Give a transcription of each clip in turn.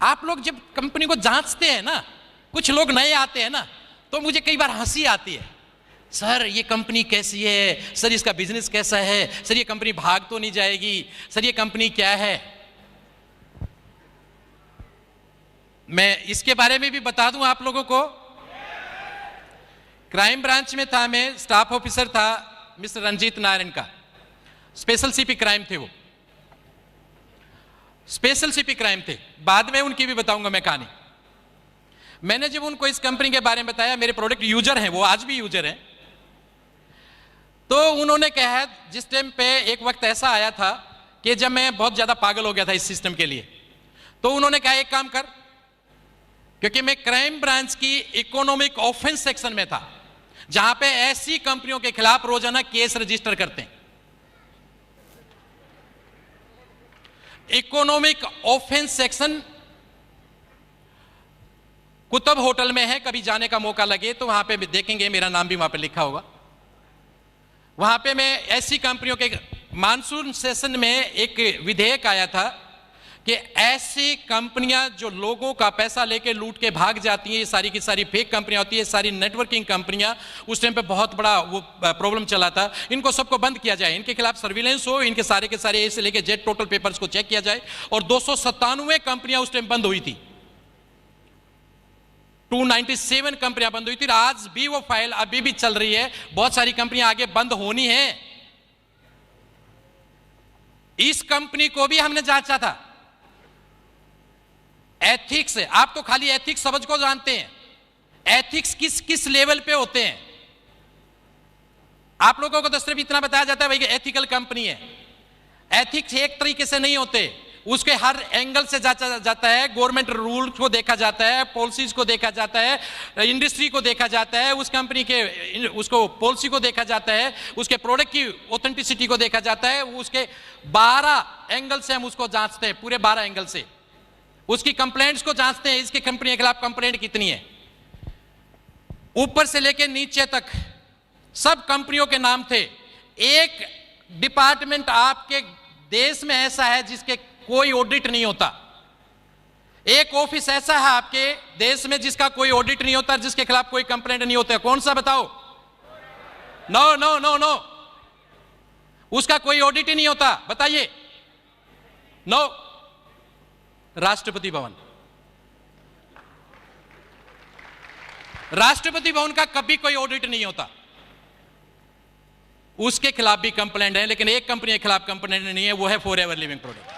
आप लोग जब कंपनी को जांचते हैं ना, कुछ लोग नए आते हैं ना, तो मुझे कई बार हंसी आती है, सर ये कंपनी कैसी है, सर इसका बिजनेस कैसा है, सर ये कंपनी भाग तो नहीं जाएगी, सर ये कंपनी क्या है। मैं इसके बारे में भी बता दूं आप लोगों को। क्राइम ब्रांच में था, मैं स्टाफ ऑफिसर था मिस्टर रंजीत नारायण का, स्पेशल सीपी क्राइम थे वो, स्पेशल सीपी क्राइम थे। बाद में उनकी भी बताऊंगा मैं कहानी। मैंने जब उनको इस कंपनी के बारे में बताया, मेरे प्रोडक्ट यूजर हैं वो, आज भी यूजर हैं, तो उन्होंने कहा, जिस टाइम पे एक वक्त ऐसा आया था कि जब मैं बहुत ज्यादा पागल हो गया था इस सिस्टम के लिए, तो उन्होंने कहा एक काम कर, क्योंकि मैं क्राइम ब्रांच की इकोनॉमिक ऑफेंस सेक्शन में था, जहां पे ऐसी कंपनियों के खिलाफ रोजाना केस रजिस्टर करते हैं। Economic offence section Qutub hotel में है, कभी जाने का मौका लगे तो वहां पे देखेंगे, मेरा नाम भी वहां पे लिखा होगा। वहां पे मैं ऐसी कंपनियों के, मानसून सेशन में एक विधेयक आया था कि ऐसी कंपनियां जो लोगों का पैसा लेके लूट के भाग जाती हैं, ये सारी की सारी फेक कंपनियां होती है, सारी नेटवर्किंग कंपनियां, उस टाइम पे बहुत बड़ा वो प्रॉब्लम चला था, इनको सबको बंद किया जाए, इनके खिलाफ सर्विलेंस हो, इनके सारे के सारे ए से लेके जेड टोटल पेपर्स को चेक किया जाए। और 297 कंपनियां उस टाइम बंद हुई थी, 297 कंपनियां बंद हुई थी। आज भी वो फाइल अभी भी चल रही है, बहुत सारी कंपनियां आगे बंद होनी है। इस कंपनी को भी हमने जांचा था, एथिक्स है, आप तो खाली एथिक्स समझ को जानते हैं, एथिक्स किस किस लेवल पे होते हैं। आप लोगों को तो सिर्फ इतना बताया जाता है भाई कि एथिकल कंपनी है, एथिक्स एक तरीके से नहीं होते, उसके हर एंगल से जांचा जाता है, गवर्नमेंट रूल को देखा जाता है, पॉलिसीज को देखा जाता है, इंडस्ट्री को देखा जाता है, उस कंपनी के उसको पॉलिसी को देखा जाता है, उसके प्रोडक्ट की ऑथेंटिसिटी को देखा जाता है, उसके 12 एंगल से हम उसको जांचते हैं, पूरे 12 एंगल से उसकी कंप्लेंट्स को जांचते हैं, इसकी कंपनी के खिलाफ कंप्लेंट कितनी है, ऊपर से लेकर नीचे तक सब कंपनियों के नाम थे। एक डिपार्टमेंट आपके देश में ऐसा है जिसके कोई ऑडिट नहीं होता, एक ऑफिस ऐसा है आपके देश में जिसका कोई ऑडिट नहीं होता, जिसके खिलाफ कोई कंप्लेंट नहीं होता। कौन सा बताओ? नो नो नो नो, उसका कोई ऑडिट ही नहीं होता, बताइए। नो, राष्ट्रपति भवन। राष्ट्रपति भवन का कभी कोई ऑडिट नहीं होता, उसके खिलाफ भी कंप्लेंट है, लेकिन एक कंपनी के खिलाफ कंप्लेंट नहीं है, वो है फॉरएवर लिविंग प्रोडक्ट।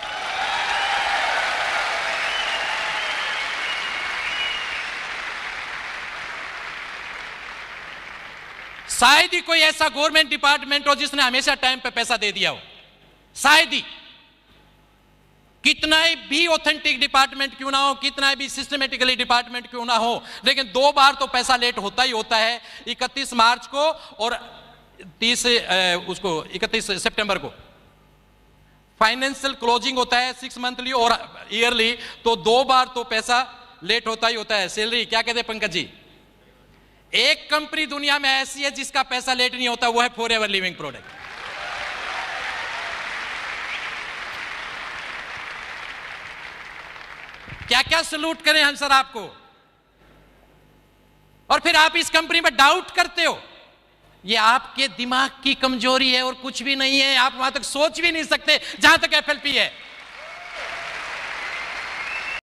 शायद ही कोई ऐसा गवर्नमेंट डिपार्टमेंट हो जिसने हमेशा टाइम पे पैसा दे दिया हो, शायद ही। कितना भी ऑथेंटिक डिपार्टमेंट क्यों ना हो, कितना भी सिस्टमेटिकली डिपार्टमेंट क्यों ना हो, लेकिन 2 बार तो पैसा लेट होता ही होता है, 31 मार्च को और 31 सितंबर को फाइनेंशियल क्लोजिंग होता है, 6 मंथली और ईयरली, तो 2 बार तो पैसा लेट होता ही होता है। सैलरी क्या कहते हैं पंकज जी? एक कंपनी दुनिया में ऐसी है जिसका पैसा लेट नहीं होता, वो है फॉरएवर लिविंग प्रोडक्ट। क्या क्या सलूट करें हम सर आपको, और फिर आप इस कंपनी में डाउट करते हो। ये आपके दिमाग की कमजोरी है और कुछ भी नहीं है, आप वहां तक सोच भी नहीं सकते जहां तक एफएलपी है।